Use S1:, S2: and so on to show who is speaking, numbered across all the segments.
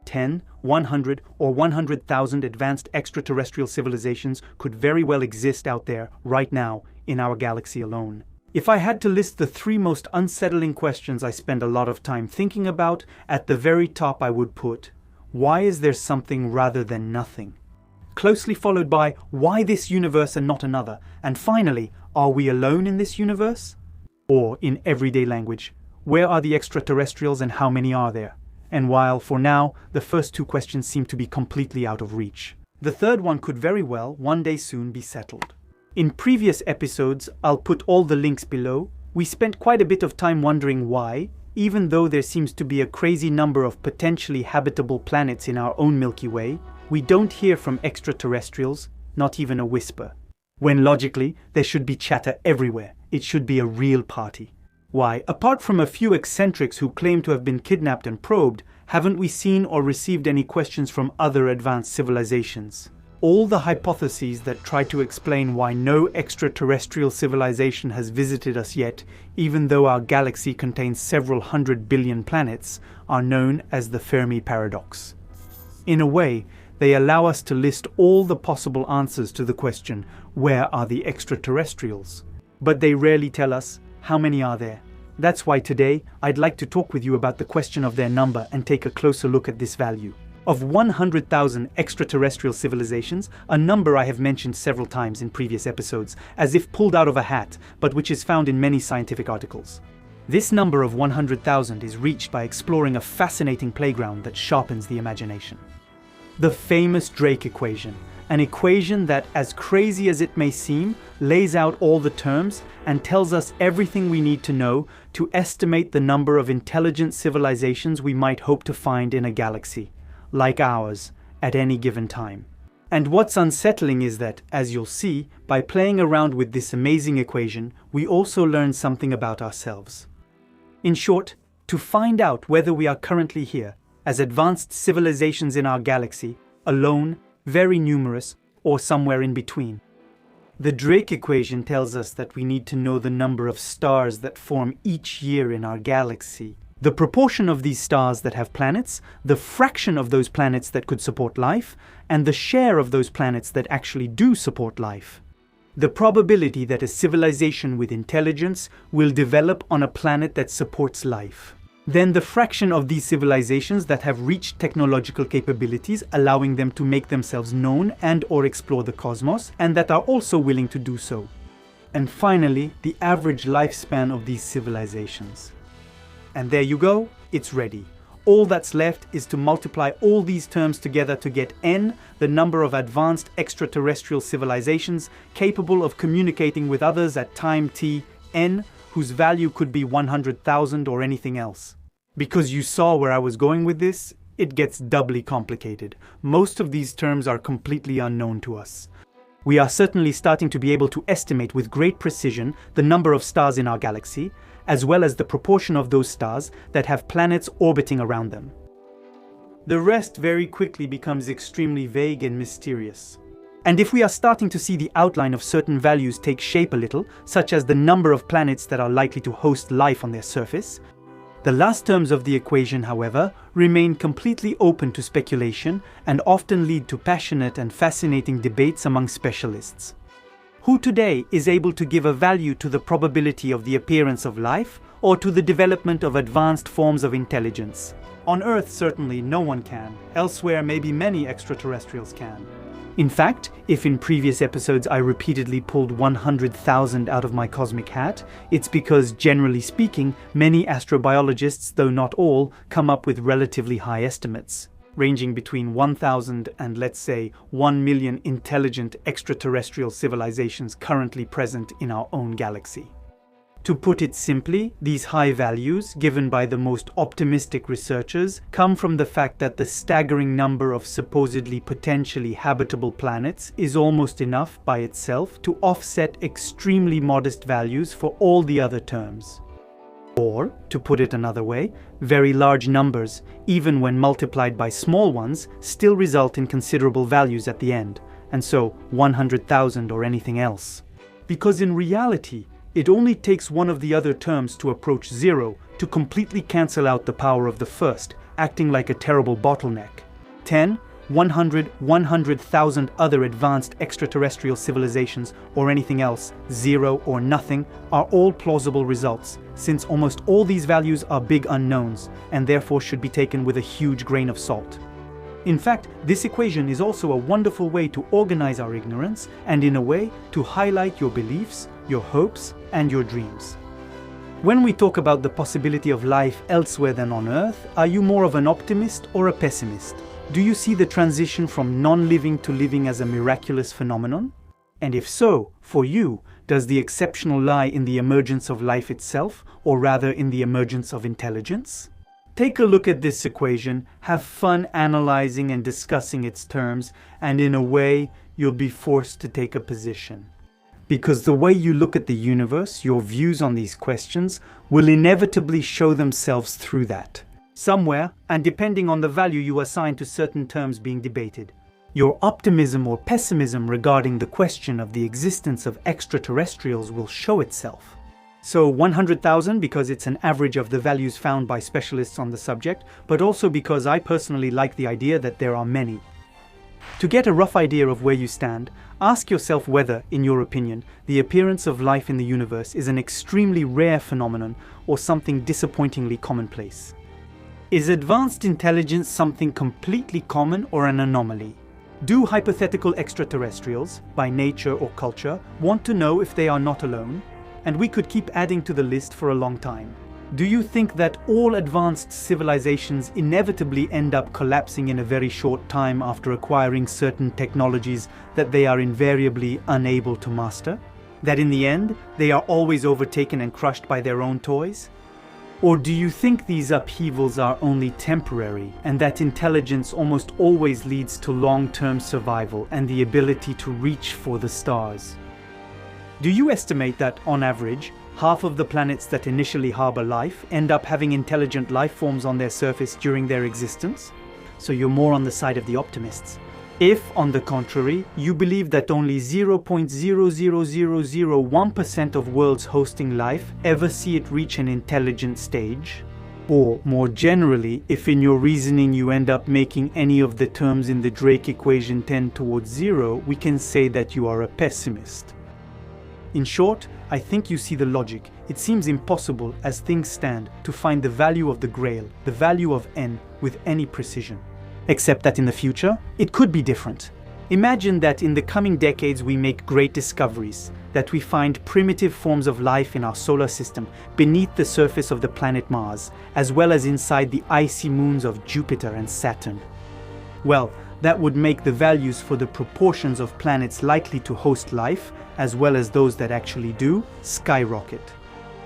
S1: 10, 100, or 100,000 advanced extraterrestrial civilizations could very well exist out there right now in our galaxy alone. If I had to list the three most unsettling questions I spend a lot of time thinking about, at the very top I would put, why is there something rather than nothing? Closely followed by, why this universe and not another? And finally, are we alone in this universe? Or, in everyday language, where are the extraterrestrials and how many are there? And while, for now, the first two questions seem to be completely out of reach, the third one could very well, one day soon, be settled. In previous episodes, I'll put all the links below, we spent quite a bit of time wondering why, even though there seems to be a crazy number of potentially habitable planets in our own Milky Way, we don't hear from extraterrestrials, not even a whisper. When logically, there should be chatter everywhere. It should be a real party. Why, apart from a few eccentrics who claim to have been kidnapped and probed, haven't we seen or received any questions from other advanced civilizations? All the hypotheses that try to explain why no extraterrestrial civilization has visited us yet, even though our galaxy contains several 100 billion planets, are known as the Fermi paradox. In a way, they allow us to list all the possible answers to the question, where are the extraterrestrials? But they rarely tell us, how many are there? That's why today, I'd like to talk with you about the question of their number and take a closer look at this value. Of 100,000 extraterrestrial civilizations, a number I have mentioned several times in previous episodes, as if pulled out of a hat, but which is found in many scientific articles. This number of 100,000 is reached by exploring a fascinating playground that sharpens the imagination. The famous Drake equation, an equation that, as crazy as it may seem, lays out all the terms and tells us everything we need to know to estimate the number of intelligent civilizations we might hope to find in a galaxy, like ours, at any given time. And what's unsettling is that, as you'll see, by playing around with this amazing equation, we also learn something about ourselves. In short, to find out whether we are currently here, as advanced civilizations in our galaxy, alone, very numerous, or somewhere in between. The Drake equation tells us that we need to know the number of stars that form each year in our galaxy, the proportion of these stars that have planets, the fraction of those planets that could support life, and the share of those planets that actually do support life. The probability that a civilization with intelligence will develop on a planet that supports life. Then the fraction of these civilizations that have reached technological capabilities allowing them to make themselves known and/or explore the cosmos, and that are also willing to do so. And finally, the average lifespan of these civilizations. And there you go, it's ready. All that's left is to multiply all these terms together to get n, the number of advanced extraterrestrial civilizations capable of communicating with others at time t, n, whose value could be 100,000 or anything else. Because you saw where I was going with this, it gets doubly complicated. Most of these terms are completely unknown to us. We are certainly starting to be able to estimate with great precision the number of stars in our galaxy, as well as the proportion of those stars that have planets orbiting around them. The rest very quickly becomes extremely vague and mysterious. And if we are starting to see the outline of certain values take shape a little, such as the number of planets that are likely to host life on their surface, the last terms of the equation, however, remain completely open to speculation and often lead to passionate and fascinating debates among specialists. Who today is able to give a value to the probability of the appearance of life or to the development of advanced forms of intelligence? On Earth, certainly no one can. Elsewhere, maybe many extraterrestrials can. In fact, if in previous episodes I repeatedly pulled 100,000 out of my cosmic hat, it's because, generally speaking, many astrobiologists, though not all, come up with relatively high estimates, ranging between 1,000 and, let's say, 1 million intelligent extraterrestrial civilizations currently present in our own galaxy. To put it simply, these high values, given by the most optimistic researchers, come from the fact that the staggering number of supposedly potentially habitable planets is almost enough by itself to offset extremely modest values for all the other terms. Or, to put it another way, very large numbers, even when multiplied by small ones, still result in considerable values at the end, and so 100,000 or anything else. Because in reality, it only takes one of the other terms to approach zero to completely cancel out the power of the first, acting like a terrible bottleneck. 10, 100, 100,000 other advanced extraterrestrial civilizations or anything else, 0 or nothing, are all plausible results, since almost all these values are big unknowns and therefore should be taken with a huge grain of salt. In fact, this equation is also a wonderful way to organize our ignorance and, in a way, to highlight your beliefs, your hopes, and your dreams. When we talk about the possibility of life elsewhere than on Earth, are you more of an optimist or a pessimist? Do you see the transition from non-living to living as a miraculous phenomenon? And if so, for you, does the exceptional lie in the emergence of life itself, or rather in the emergence of intelligence? Take a look at this equation, have fun analyzing and discussing its terms, and in a way, you'll be forced to take a position. Because the way you look at the universe, your views on these questions, will inevitably show themselves through that. Somewhere, and depending on the value you assign to certain terms being debated. Your optimism or pessimism regarding the question of the existence of extraterrestrials will show itself. So 100,000 because it's an average of the values found by specialists on the subject, but also because I personally like the idea that there are many. To get a rough idea of where you stand, ask yourself whether, in your opinion, the appearance of life in the universe is an extremely rare phenomenon or something disappointingly commonplace. Is advanced intelligence something completely common or an anomaly? Do hypothetical extraterrestrials, by nature or culture, want to know if they are not alone? And we could keep adding to the list for a long time. Do you think that all advanced civilizations inevitably end up collapsing in a very short time after acquiring certain technologies that they are invariably unable to master? That in the end, they are always overtaken and crushed by their own toys? Or do you think these upheavals are only temporary and that intelligence almost always leads to long-term survival and the ability to reach for the stars? Do you estimate that, on average, half of the planets that initially harbor life end up having intelligent life forms on their surface during their existence? So you're more on the side of the optimists. If, on the contrary, you believe that only 0.00001% of worlds hosting life ever see it reach an intelligent stage, or more generally, if in your reasoning you end up making any of the terms in the Drake equation tend towards 0, we can say that you are a pessimist. In short, I think you see the logic. It seems impossible, as things stand, to find the value of the Grail, the value of n, with any precision. Except that in the future, it could be different. Imagine that in the coming decades we make great discoveries, that we find primitive forms of life in our solar system beneath the surface of the planet Mars, as well as inside the icy moons of Jupiter and Saturn. Well, that would make the values for the proportions of planets likely to host life, as well as those that actually do, skyrocket.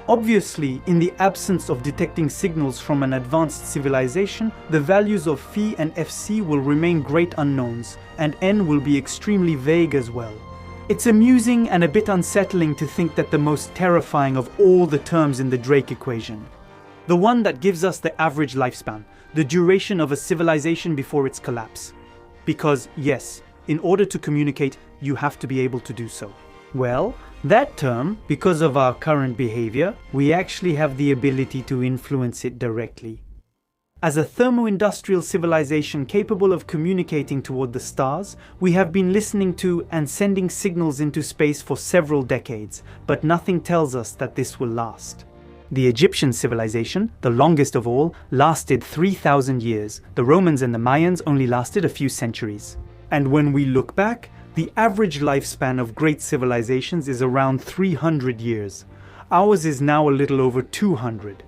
S1: Obviously, in the absence of detecting signals from an advanced civilization, the values of phi and fc will remain great unknowns, and n will be extremely vague as well. It's amusing and a bit unsettling to think that the most terrifying of all the terms in the Drake equation, the one that gives us the average lifespan, the duration of a civilization before its collapse. Because, yes, in order to communicate, you have to be able to do so. Well, that term, because of our current behavior, we actually have the ability to influence it directly. As a thermo-industrial civilization capable of communicating toward the stars, we have been listening to and sending signals into space for several decades, but nothing tells us that this will last. The Egyptian civilization, the longest of all, lasted 3,000 years. The Romans and the Mayans only lasted a few centuries. And when we look back, the average lifespan of great civilizations is around 300 years. Ours is now a little over 200.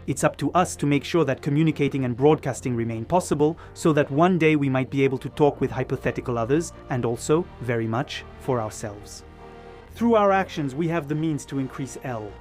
S1: It's up to us to make sure that communicating and broadcasting remain possible, so that one day we might be able to talk with hypothetical others, and also, very much, for ourselves. Through our actions, we have the means to increase L.